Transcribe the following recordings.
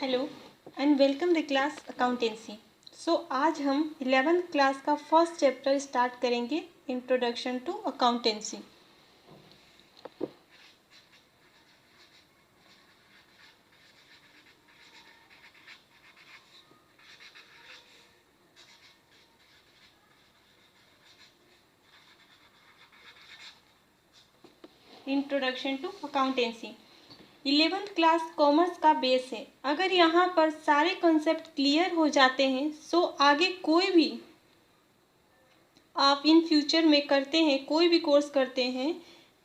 Hello and welcome the class accountancy. आज हम 11th class का फर्स्ट चैप्टर स्टार्ट करेंगे, introduction to accountancy. Introduction to accountancy 11th class commerce का base है। अगर यहाँ पर सारे कॉन्सेप्ट क्लियर हो जाते हैं आगे कोई भी आप इन फ्यूचर में करते हैं, कोई भी कोर्स करते हैं,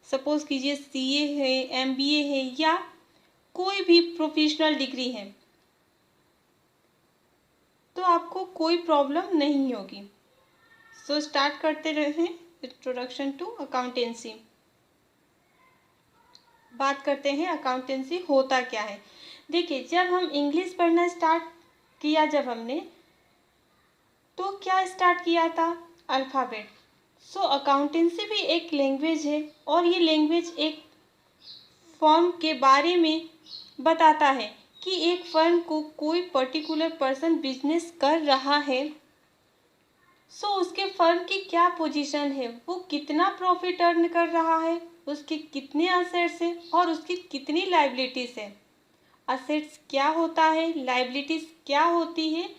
सपोज कीजिए सीए है, एमबीए है या कोई भी प्रोफेशनल डिग्री है, तो आपको कोई प्रॉब्लम नहीं होगी। स्टार्ट करते रहे इंट्रोडक्शन टू अकाउंटेंसी। बात करते हैं अकाउंटेंसी होता क्या है। देखिए, जब हम इंग्लिश पढ़ना स्टार्ट किया, जब हमने तो क्या स्टार्ट किया था? अल्फ़ाबेट। अकाउंटेंसी भी एक लैंग्वेज है और ये लैंग्वेज एक फर्म के बारे में बताता है कि एक फर्म को कोई पर्टिकुलर पर्सन बिजनेस कर रहा है, उसके फर्म की क्या पोजीशन है, वो कितना प्रॉफिट अर्न कर रहा है, उसके कितने असेट्स हैं और उसकी कितनी लायबिलिटीज़ है। असेट्स क्या होता है, लायबिलिटीज़ क्या होती है,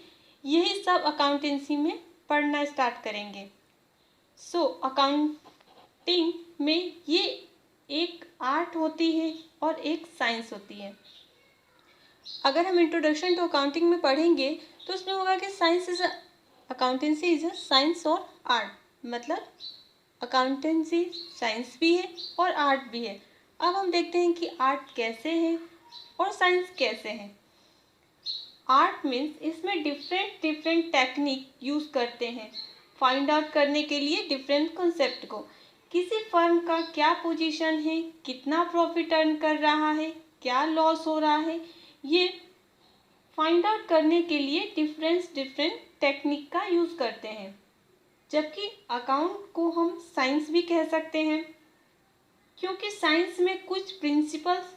यही सब अकाउंटेंसी में पढ़ना स्टार्ट करेंगे। अकाउंटिंग में ये एक आर्ट होती है और एक साइंस होती है। अगर हम इंट्रोडक्शन टू अकाउंटिंग में पढ़ेंगे तो उसमें होगा कि science is accountancy is a science और आर्ट, मतलब अकाउंटेंसी साइंस भी है और आर्ट भी है। अब हम देखते हैं कि आर्ट कैसे है और साइंस कैसे है। आर्ट मीन्स इसमें डिफरेंट टेक्निक यूज़ करते हैं फाइंड आउट करने के लिए डिफरेंट कॉन्सेप्ट को। किसी फर्म का क्या पोजीशन है, कितना प्रॉफिट अर्न कर रहा है, क्या लॉस हो रहा है, ये फाइंड आउट करने के लिए डिफरेंट टेक्निक का यूज़ करते हैं। जबकि अकाउंट को हम साइंस भी कह सकते हैं, क्योंकि साइंस में कुछ प्रिंसिपल्स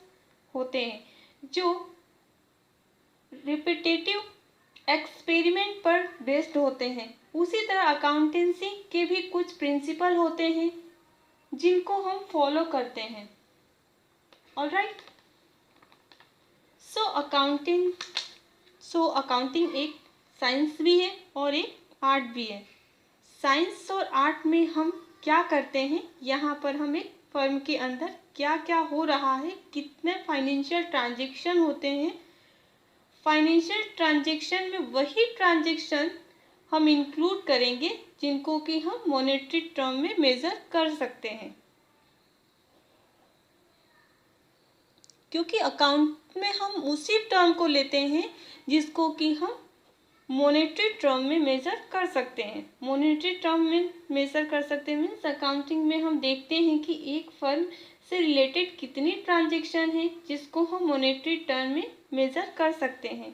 होते हैं जो रिपीटेटिव एक्सपेरिमेंट पर बेस्ड होते हैं। उसी तरह अकाउंटेंसी के भी कुछ प्रिंसिपल होते हैं जिनको हम फॉलो करते हैं। ऑलराइट, अकाउंटिंग एक साइंस भी है और एक आर्ट भी है। साइंस और आर्ट में हम क्या करते हैं, यहाँ पर हम एक फर्म के अंदर क्या क्या हो रहा है, कितने फाइनेंशियल ट्रांजैक्शन होते हैं। फाइनेंशियल ट्रांजैक्शन में वही ट्रांजैक्शन हम इंक्लूड करेंगे जिनको कि हम मॉनेटरी टर्म में मेजर कर सकते हैं, क्योंकि अकाउंट में हम उसी टर्म को लेते हैं जिसको कि हम मॉनेटरी टर्म में मेजर कर सकते हैं। मॉनेटरी टर्म में मेजर कर सकते हैं मीन्स अकाउंटिंग में हम देखते हैं कि एक फर्म से रिलेटेड कितनी ट्रांजैक्शन है जिसको हम मॉनेटरी टर्म में मेजर कर सकते हैं।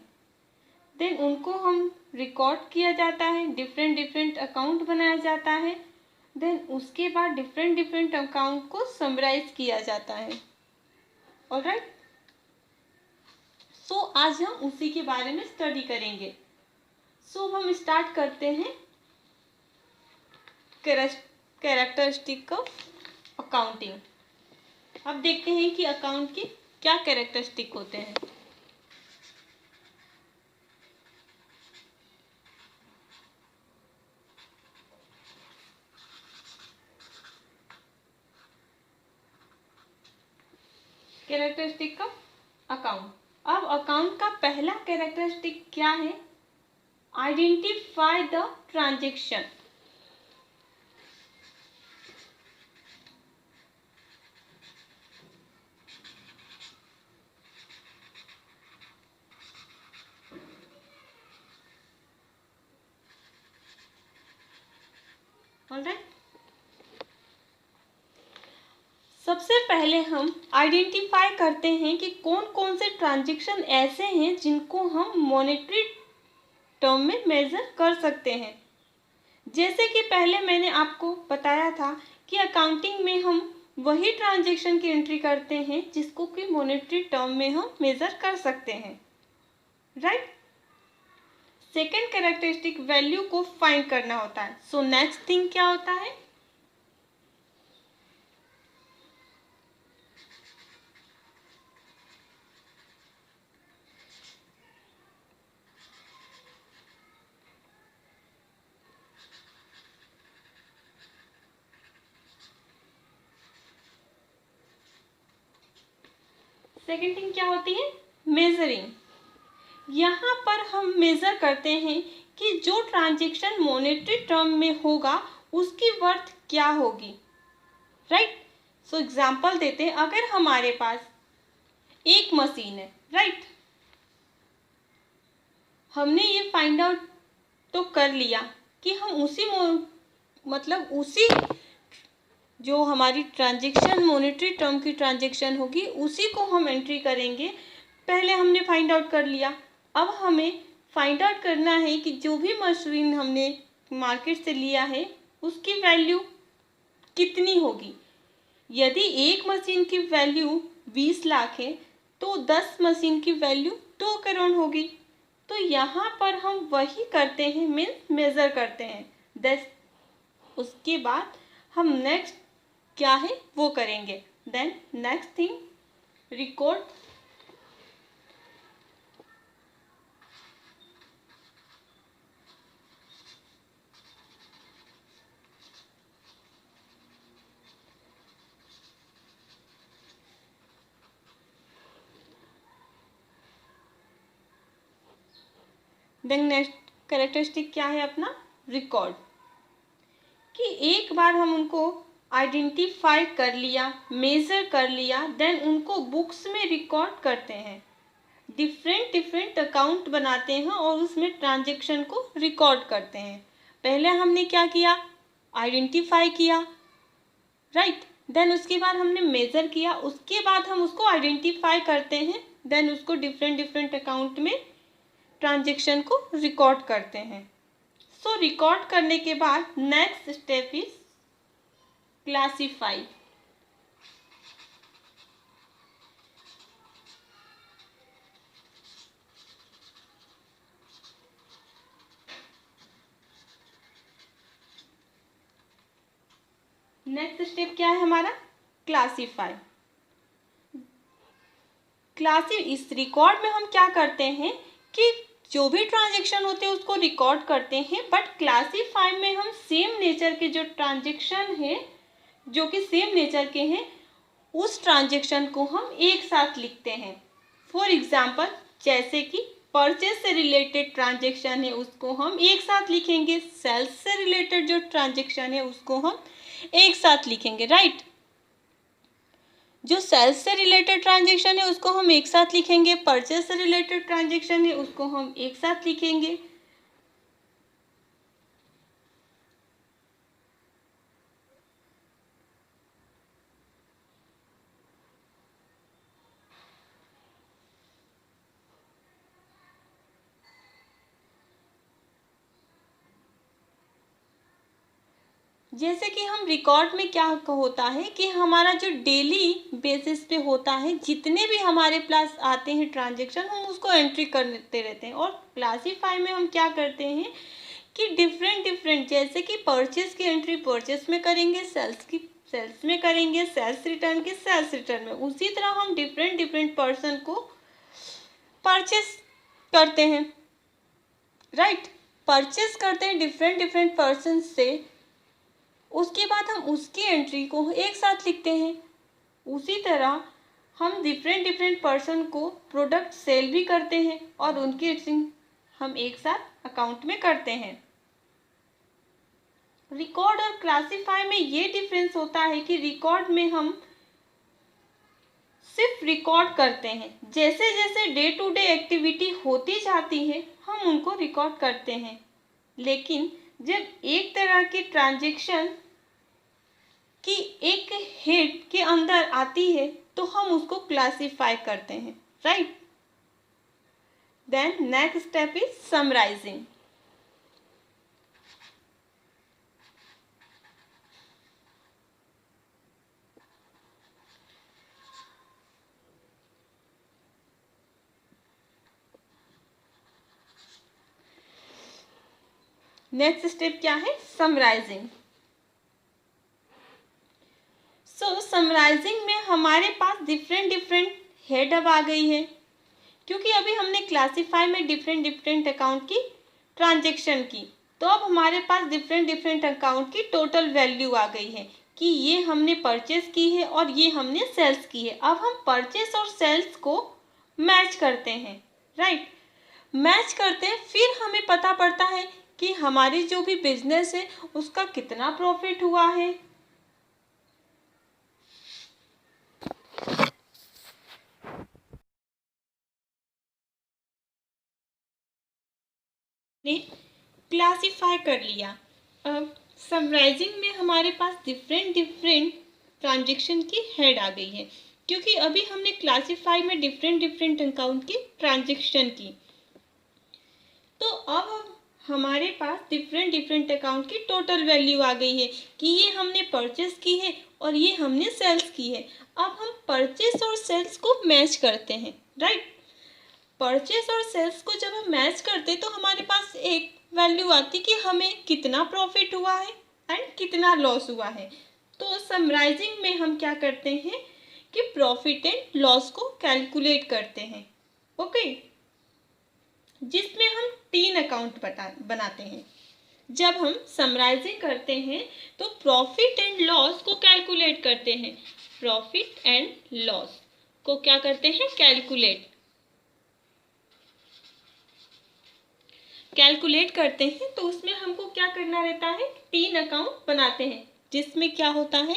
देन उनको हम रिकॉर्ड किया जाता है, डिफरेंट अकाउंट बनाया जाता है। देन उसके बाद डिफरेंट अकाउंट को समराइज किया जाता है। ऑलराइट, आज हम उसी के बारे में स्टडी करेंगे। हम स्टार्ट करते हैं कैरेक्टरिस्टिक ऑफ अकाउंटिंग। अब देखते हैं कि अकाउंट की क्या कैरेक्टरिस्टिक होते हैं। Characteristic of account. अब अकाउंट का पहला कैरेक्टरिस्टिक क्या है? Identify the transaction. ऑलराइट, सबसे पहले हम आइडेंटिफाई करते हैं कि कौन कौन से ट्रांजैक्शन ऐसे हैं जिनको हम मॉनेटरी टर्म में मेजर कर सकते हैं। जैसे कि पहले मैंने आपको बताया था कि अकाउंटिंग में हम वही ट्रांजैक्शन की एंट्री करते हैं जिसको कि मॉनेटरी टर्म में हम मेजर कर सकते हैं। राइट। सेकेंड कैरेक्टरिस्टिक वैल्यू को फाइंड करना होता है। सो नेक्स्ट थिंग क्या होता है? सेकेंड थिंग क्या होती है? मेजरिंग। यहाँ पर हम मेजर करते हैं कि जो ट्रांजेक्शन मॉनेटरी टर्म में होगा उसकी वर्थ क्या होगी। राइट। सो एग्जांपल देते हैं, अगर हमारे पास एक मशीन है, राइट, हमने ये फाइंड आउट तो कर लिया कि हम उसी जो हमारी ट्रांजेक्शन मॉनेटरी टर्म की ट्रांजेक्शन होगी उसी को हम एंट्री करेंगे। पहले हमने फाइंड आउट कर लिया, अब हमें फाइंड आउट करना है कि जो भी मशीन हमने मार्केट से लिया है उसकी वैल्यू कितनी होगी। यदि एक मशीन की वैल्यू 20 लाख है तो 10 मशीन की वैल्यू 2 करोड़ होगी। तो यहाँ पर हम वही करते हैं, मीन्स मेज़र करते हैं। उसके बाद हम नेक्स्ट क्या है वो करेंगे। Then next thing, record. Then next characteristic क्या है अपना? रिकॉर्ड। कि एक बार हम उनको आइडेंटिफाई कर लिया, मेज़र कर लिया, देन उनको बुक्स में रिकॉर्ड करते हैं। डिफरेंट अकाउंट बनाते हैं और उसमें ट्रांजेक्शन को रिकॉर्ड करते हैं। पहले हमने क्या किया? आइडेंटिफाई किया, राइट। देन उसके बाद हमने मेज़र किया, उसके बाद हम उसको आइडेंटिफाई करते हैं, देन उसको डिफरेंट अकाउंट में ट्रांजेक्शन को रिकॉर्ड करते हैं। सो रिकॉर्ड करने के बाद next step is classify. Next step क्या है हमारा? क्लासीफाई। इस रिकॉर्ड में हम क्या करते हैं कि जो भी ट्रांजेक्शन होते हैं उसको रिकॉर्ड करते हैं, बट क्लासीफाई में हम सेम नेचर के जो ट्रांजेक्शन है, जो कि सेम नेचर के हैं, उस ट्रांजेक्शन को हम एक साथ लिखते हैं। फॉर एग्जाम्पल, जैसे कि परचेज से रिलेटेड ट्रांजेक्शन है उसको हम एक साथ लिखेंगे, सेल्स से रिलेटेड जो ट्रांजेक्शन है उसको हम एक साथ लिखेंगे, राइट। जो सेल्स से रिलेटेड ट्रांजेक्शन है उसको हम एक साथ लिखेंगे, परचेज से रिलेटेड ट्रांजेक्शन है उसको हम एक साथ लिखेंगे। जैसे कि हम रिकॉर्ड में क्या होता है कि हमारा जो डेली बेसिस पे होता है, जितने भी हमारे पास आते हैं ट्रांजेक्शन, हम उसको एंट्री करते रहते हैं। और क्लासीफाई में हम क्या करते हैं कि डिफरेंट जैसे कि परचेज की एंट्री परचेज में करेंगे, सेल्स की सेल्स में करेंगे, सेल्स रिटर्न की सेल्स रिटर्न में। उसी तरह हम डिफरेंट पर्सन को परचेज करते हैं, राइट। परचेज करते हैं डिफरेंट पर्सन से, उसके बाद हम उसकी एंट्री को एक साथ लिखते हैं। उसी तरह हम डिफरेंट पर्सन को प्रोडक्ट सेल भी करते हैं और उनकी एंट्री हम एक साथ अकाउंट में करते हैं। रिकॉर्ड और क्लासीफाई में ये डिफरेंस होता है कि रिकॉर्ड में हम सिर्फ रिकॉर्ड करते हैं, जैसे जैसे डे टू डे एक्टिविटी होती जाती है हम उनको रिकॉर्ड करते हैं। लेकिन जब एक तरह की ट्रांजेक्शन की एक हेड के अंदर आती है तो हम उसको क्लासीफाई करते हैं, right. Then next step is summarising. Next step क्या है? समराइजिंग। सो समराइजिंग में हमारे पास डिफरेंट हेड अब आ गई है, क्योंकि अभी हमने क्लासीफाई में डिफरेंट अकाउंट की ट्रांजेक्शन की, तो अब हमारे पास डिफरेंट अकाउंट की टोटल वैल्यू आ गई है कि ये हमने परचेस की है और ये हमने सेल्स की है। अब हम परचेस और सेल्स को मैच करते हैं, राइट? मैच करते हैं, फिर हमें पता पड़ता है कि हमारी जो भी बिजनेस है उसका कितना प्रॉफिट हुआ है। ने क्लासिफाई कर लिया। अब समराइजिंग में हमारे पास डिफरेंट ट्रांजेक्शन की हेड आ गई है, क्योंकि अभी हमने क्लासिफाई में डिफरेंट अकाउंट की ट्रांजेक्शन की। तो अब हमारे पास डिफरेंट अकाउंट की टोटल वैल्यू आ गई है कि ये हमने परचेस की है और ये हमने सेल्स की है। अब हम परचेस और सेल्स को मैच करते हैं, राइट? परचेस और सेल्स को जब हम मैच करते तो हमारे पास एक वैल्यू आती कि हमें कितना प्रॉफिट हुआ है एंड कितना लॉस हुआ है। तो समराइजिंग में हम क्या करते हैं कि प्रॉफिट एंड लॉस को कैलकुलेट करते हैं, ओके? जिसमें हम 3 अकाउंट बनाते हैं। जब हम समराइजिंग करते हैं तो प्रॉफिट एंड लॉस को कैलकुलेट करते हैं। प्रॉफिट एंड लॉस को क्या करते हैं? कैलकुलेट करते हैं। तो उसमें हमको क्या करना रहता है? 3 अकाउंट बनाते हैं, जिसमें क्या होता है?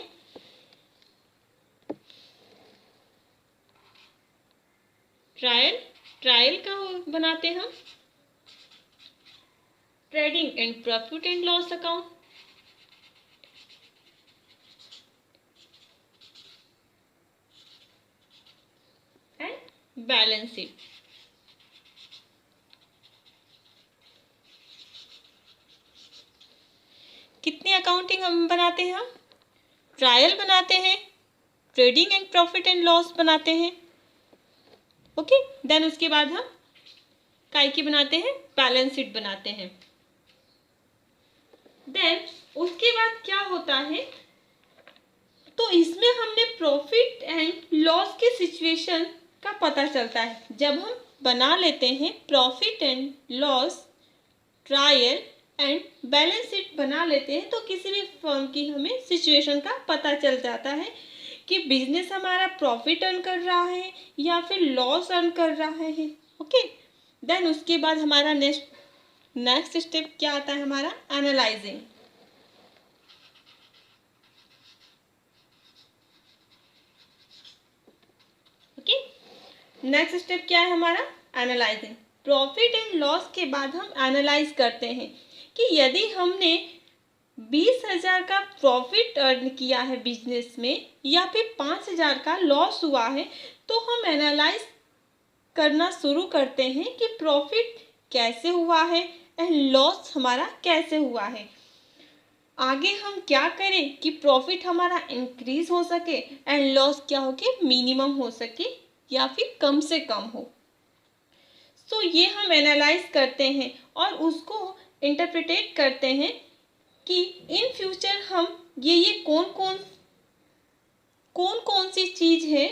ट्रायल का बनाते हैं हम trading and profit and loss account, and balance sheet. कितनी अकाउंटिंग हम बनाते हैं? हम ट्रायल बनाते हैं, trading and profit and loss बनाते हैं, ओके? देन उसके बाद हम काय की बनाते हैं? बैलेंस शीट बनाते हैं। देन उसके बाद क्या होता है? तो इसमें हमने प्रॉफिट एंड लॉस के सिचुएशन का पता चलता है। जब हम बना लेते हैं profit and loss, trial and balance sheet बना लेते हैं, तो किसी भी फर्म की हमें सिचुएशन का पता चल जाता है कि बिजनेस हमारा प्रॉफिट अर्न कर रहा है या फिर लॉस अर्न कर रहा है, ओके? देन उसके बाद हमारा नेक्स्ट स्टेप क्या आता है? हमारा एनालाइजिंग। ओके, नेक्स्ट स्टेप क्या है हमारा? एनालाइजिंग। प्रॉफिट एंड लॉस के बाद हम एनालाइज करते हैं कि यदि हमने 20,000 का प्रॉफिट अर्न किया है बिजनेस में या फिर 5,000 का लॉस हुआ है, तो हम एनालाइज करना शुरू करते हैं कि प्रॉफिट कैसे हुआ है एंड लॉस हमारा कैसे हुआ है। आगे हम क्या करें कि प्रॉफिट हमारा इंक्रीज हो सके एंड लॉस क्या हो कि मिनिमम हो सके या फिर कम से कम हो। तो ये हम एनालाइज करते हैं और उसको इंटरप्रिटेट करते हैं कि इन फ्यूचर हम ये कौन कौन सी चीज़ है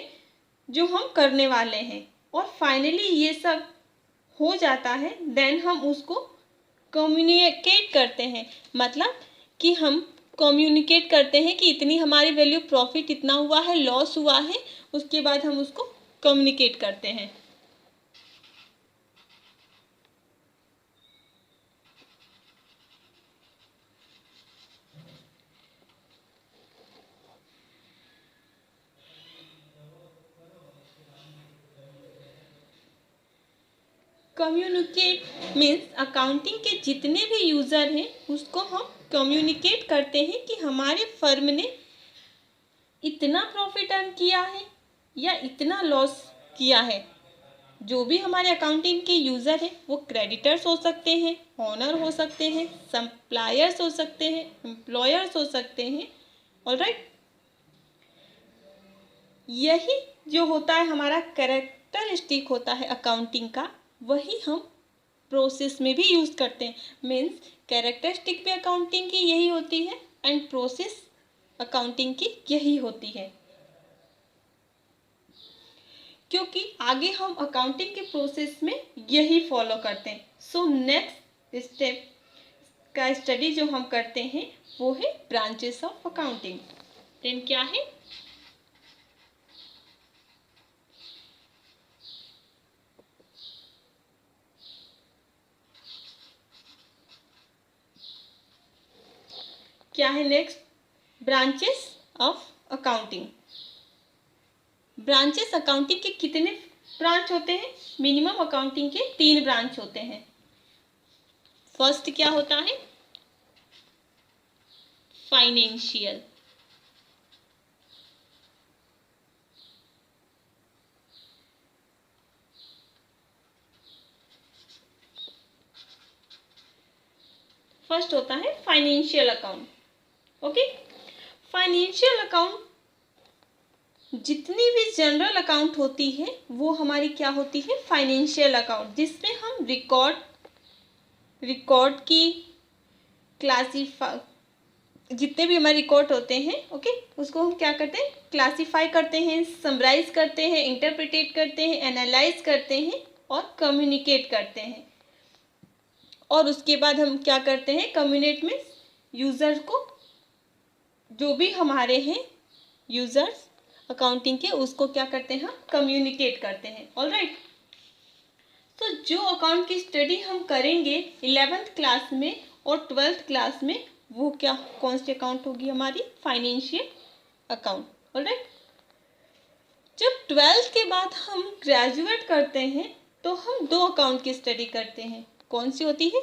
जो हम करने वाले हैं, और फाइनली ये सब हो जाता है। देन हम उसको कम्युनिकेट करते हैं, मतलब कि हम कम्युनिकेट करते हैं कि इतनी हमारी वैल्यू, प्रॉफिट इतना हुआ है, लॉस हुआ है, उसके बाद हम उसको कम्युनिकेट करते हैं। कम्युनिकेट मीन्स अकाउंटिंग के जितने भी यूज़र हैं उसको हम कम्युनिकेट करते हैं कि हमारे फर्म ने इतना प्रॉफिट अर्न किया है या इतना लॉस किया है। जो भी हमारे अकाउंटिंग के यूज़र हैं वो क्रेडिटर्स हो सकते हैं, ऑनर हो सकते हैं, सप्लायर्स हो सकते हैं, एम्प्लॉयर्स हो सकते हैं, ऑलराइट? यही जो होता है हमारा कैरेक्टरिस्टिक होता है अकाउंटिंग का, वही हम प्रोसेस में भी यूज़ करते हैं। मीन्स कैरेक्टरिस्टिक भी अकाउंटिंग की यही होती है एंड प्रोसेस अकाउंटिंग की यही होती है, क्योंकि आगे हम अकाउंटिंग के प्रोसेस में यही फॉलो करते हैं। सो नेक्स्ट स्टेप का स्टडी जो हम करते हैं वो है ब्रांचेस ऑफ अकाउंटिंग। देन क्या है, क्या है next, branches of accounting. Branches accounting के कितने ब्रांच होते हैं? मिनिमम अकाउंटिंग के 3 ब्रांच होते हैं। फर्स्ट क्या होता है, फाइनेंशियल। फर्स्ट होता है financial account. Okay, financial account जितनी भी जनरल अकाउंट होती है वो हमारी क्या होती है, फाइनेंशियल अकाउंट, जिसमें हम रिकॉर्ड की जितने भी हमारे रिकॉर्ड होते हैं, ओके, उसको हम क्या करते हैं, क्लासीफाई करते हैं, समराइज करते हैं, इंटरप्रिटेट करते हैं, एनालाइज करते हैं और कम्युनिकेट करते हैं। और उसके बाद हम क्या करते हैं, कम्युनिकेट में यूज़र को, जो भी हमारे हैं यूज़र्स अकाउंटिंग के, उसको क्या करते हैं, हम कम्युनिकेट करते हैं। ऑलराइट, तो जो अकाउंट की स्टडी हम करेंगे 11th क्लास में और 12th क्लास में, वो क्या कौन सी अकाउंट होगी, हमारी फाइनेंशियल अकाउंट। ऑलराइट, जब 12th के बाद हम ग्रेजुएट करते हैं तो हम 2 अकाउंट की स्टडी करते हैं। कौन सी होती है,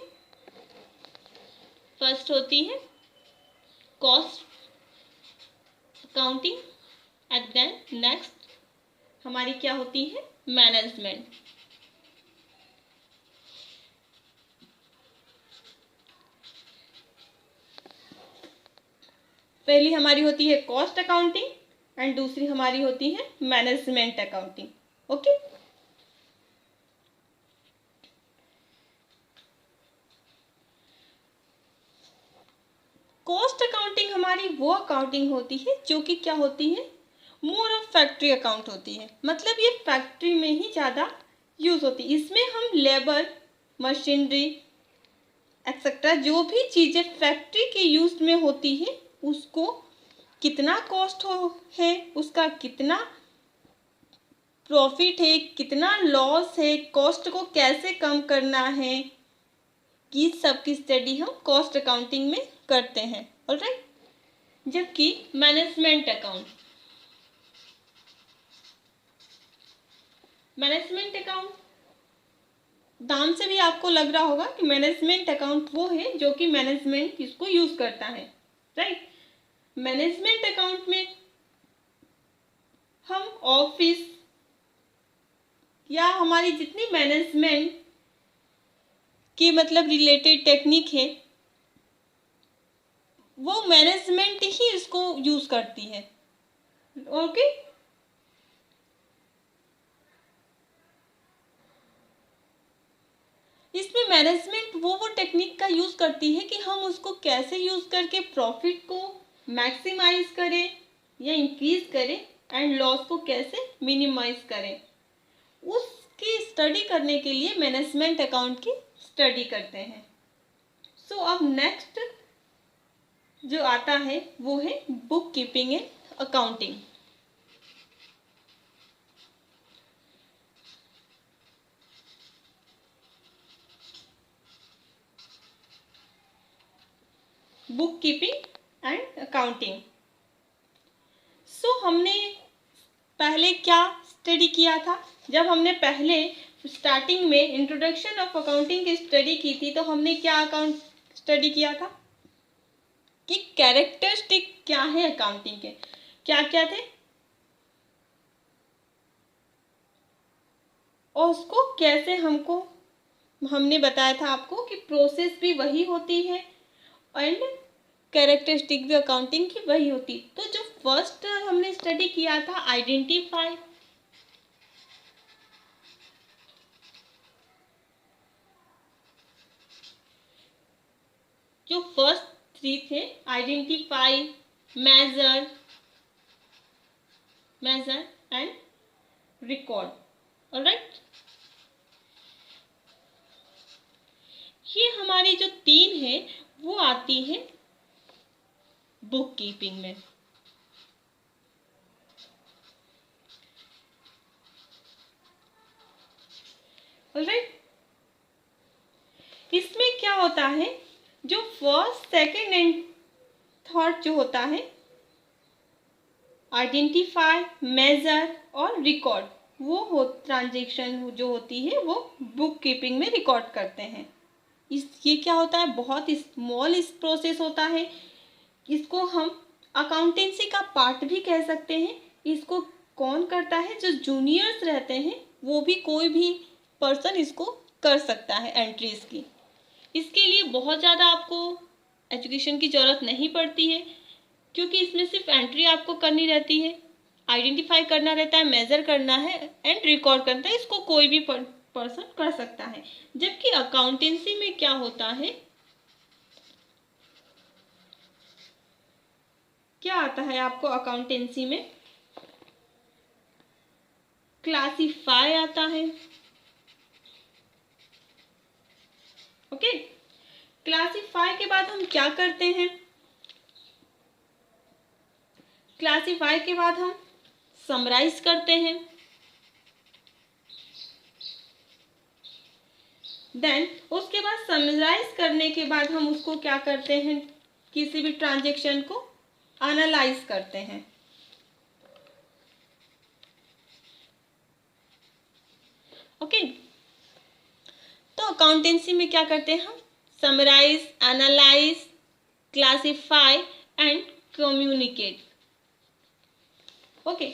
फर्स्ट होती है cost accounting and then next हमारी क्या होती है, मैनेजमेंट। पहली हमारी होती है कॉस्ट अकाउंटिंग एंड दूसरी हमारी होती है management accounting. Okay, cost accounting हमारी वो अकाउंटिंग होती है जो कि क्या होती है, मोर ऑफ फैक्ट्री अकाउंट होती है। मतलब ये फैक्ट्री में ही ज़्यादा यूज़ होती है। इसमें हम लेबर, मशीनरी एक्सेट्रा जो भी चीज़ें फैक्ट्री के यूज में होती है उसको कितना कॉस्ट है, उसका कितना प्रॉफिट है, कितना लॉस है, कॉस्ट को कैसे कम करना है, ये सब की स्टडी हम कॉस्ट अकाउंटिंग में करते हैं। ऑलराइट, जबकि मैनेजमेंट अकाउंट नाम से भी आपको लग रहा होगा कि मैनेजमेंट अकाउंट वो है जो कि मैनेजमेंट इसको यूज करता है। राइट, मैनेजमेंट अकाउंट में हम ऑफिस या हमारी जितनी मैनेजमेंट की मतलब रिलेटेड टेक्निक है वो मैनेजमेंट ही इसको यूज करती है। ओके, इसमें मैनेजमेंट वो टेक्निक का यूज करती है कि हम उसको कैसे यूज करके प्रॉफिट को मैक्सिमाइज करें या इंक्रीज करें एंड लॉस को कैसे मिनिमाइज करें, उसकी स्टडी करने के लिए मैनेजमेंट अकाउंट की स्टडी करते हैं। सो अब नेक्स्ट जो आता है वो है book keeping and accounting. Book keeping and accounting. So हमने पहले क्या स्टडी किया था, जब हमने पहले स्टार्टिंग में इंट्रोडक्शन ऑफ अकाउंटिंग की स्टडी की थी तो हमने क्या अकाउंट स्टडी किया था कि कैरेक्टरिस्टिक क्या है अकाउंटिंग के, क्या क्या थे और उसको कैसे हमने बताया था आपको कि प्रोसेस भी वही होती है एंड कैरेक्टरिस्टिक भी अकाउंटिंग की वही होती। तो जो फर्स्ट हमने स्टडी किया था आइडेंटिफाई, जो फर्स्ट थ्री थे, identify, measure and record, alright. ये हमारी जो तीन है वो आती है बुक कीपिंग में। ऑलराइट, इसमें क्या होता है, जो फर्स्ट, सेकंड एंड थर्ड जो होता है, आइडेंटिफाई, मेजर और रिकॉर्ड, वो हो ट्रांजेक्शन जो होती है वो बुक कीपिंग में रिकॉर्ड करते हैं। ये क्या होता है, बहुत स्मॉल इस प्रोसेस होता है। इसको हम अकाउंटेंसी का पार्ट भी कह सकते हैं। इसको कौन करता है, जो जूनियर्स रहते हैं, वो भी कोई भी पर्सन इसको कर सकता है एंट्रीज की। इसके लिए बहुत ज़्यादा आपको एजुकेशन की ज़रूरत नहीं पड़ती है, क्योंकि इसमें सिर्फ एंट्री आपको करनी रहती है, आइडेंटिफाई करना रहता है, मेजर करना है एंड रिकॉर्ड करना है। इसको कोई भी पर्सन कर सकता है। जबकि अकाउंटेंसी में क्या होता है, क्या आता है आपको अकाउंटेंसी में, क्लासीफाई आता है। ओके, क्लासीफाई के बाद हम क्या करते हैं, क्लासीफाई के बाद हम समराइज करते हैं। देन उसके बाद समराइज करने के बाद हम उसको क्या करते हैं, किसी भी ट्रांजेक्शन को एनालाइज करते हैं। ओके, तो अकाउंटेंसी में क्या करते हैं हम, summarise, analyse, classify and communicate. Okay,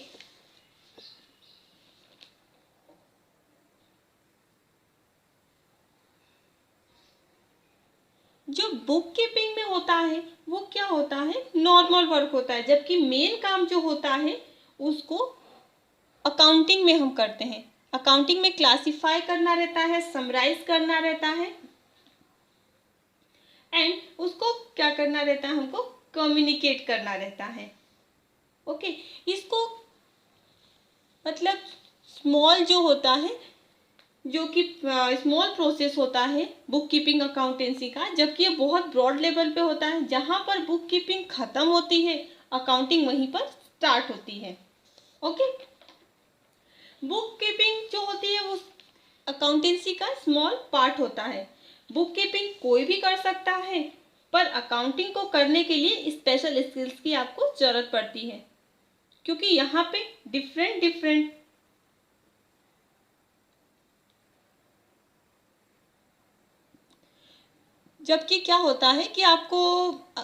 जो बुक कीपिंग में होता है वो क्या होता है, नॉर्मल वर्क होता है। जबकि मेन काम जो होता है उसको अकाउंटिंग में हम करते हैं। अकाउंटिंग में क्लासीफाई करना रहता है, समराइज करना रहता है एंड उसको क्या करना रहता है, हमको कम्युनिकेट करना रहता है। ओके, इसको मतलब स्मॉल जो होता है, जो कि स्मॉल प्रोसेस होता है बुक कीपिंग अकाउंटेंसी का, जबकि ये बहुत ब्रॉड लेवल पे होता है। जहाँ पर बुक कीपिंग खत्म होती है, अकाउंटिंग वहीं पर स्टार्ट होती है। ओके, बुक कीपिंग जो होती है वो अकाउंटेंसी का स्मॉल पार्ट होता है। बुक कीपिंग कोई भी कर सकता है, पर अकाउंटिंग को करने के लिए स्पेशल स्किल्स की आपको जरूरत पड़ती है, क्योंकि यहाँ पे डिफरेंट जबकि क्या होता है कि आपको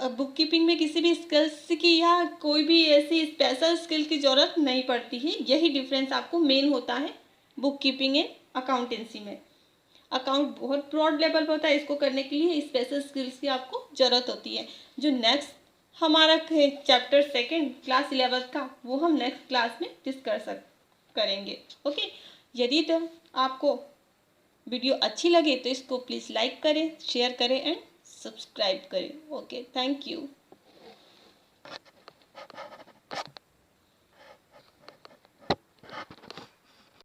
बुक कीपिंग में किसी भी स्किल्स की या कोई भी ऐसी स्पेशल स्किल की ज़रूरत नहीं पड़ती है। यही डिफरेंस आपको मेन होता है बुक कीपिंग एंड अकाउंटेंसी में। अकाउंट बहुत ब्रॉड लेवल पर होता है, इसको करने के लिए स्पेशल स्किल्स की आपको ज़रूरत होती है। जो नेक्स्ट हमारा चैप्टर सेकेंड क्लास 11 का, वो हम नेक्स्ट क्लास में डिस्कस करेंगे। ओके, यदि तो आपको वीडियो अच्छी लगे तो इसको प्लीज़ लाइक करें, शेयर करें एंड सब्सक्राइब करें। Okay, thank you.